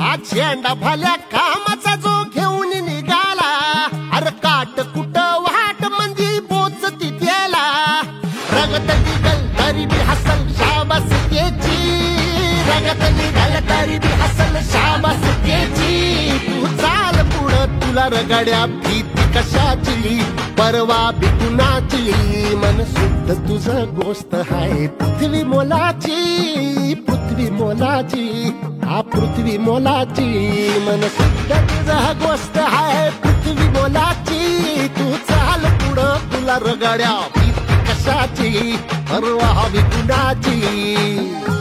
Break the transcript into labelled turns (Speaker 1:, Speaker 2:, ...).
Speaker 1: हा झेंडा भल्या कामाचा जो घेऊन निघाला, अरे काट कुट वाट म्हणजे पोचती त्याला, रगत निघल तरी बी हसल शाबास त्याची, रगत निघल तरी बी हसल शाबास त्याची. तू चाल पुढं तुला रगड्या भीती कशाची, परवा बी कुणाची, मन शुद्ध तुझं गोष्ट हाय पृथ्वी मोलाची, पृथ्वी मोलाची, हा पृथ्वी मोलाची, मन शुद्ध तुझं गोष्ट हाय पृथ्वी मोलाची. तू चाल पुढं तुला रगड्या भीती कशाची, परवा बी कुणाची.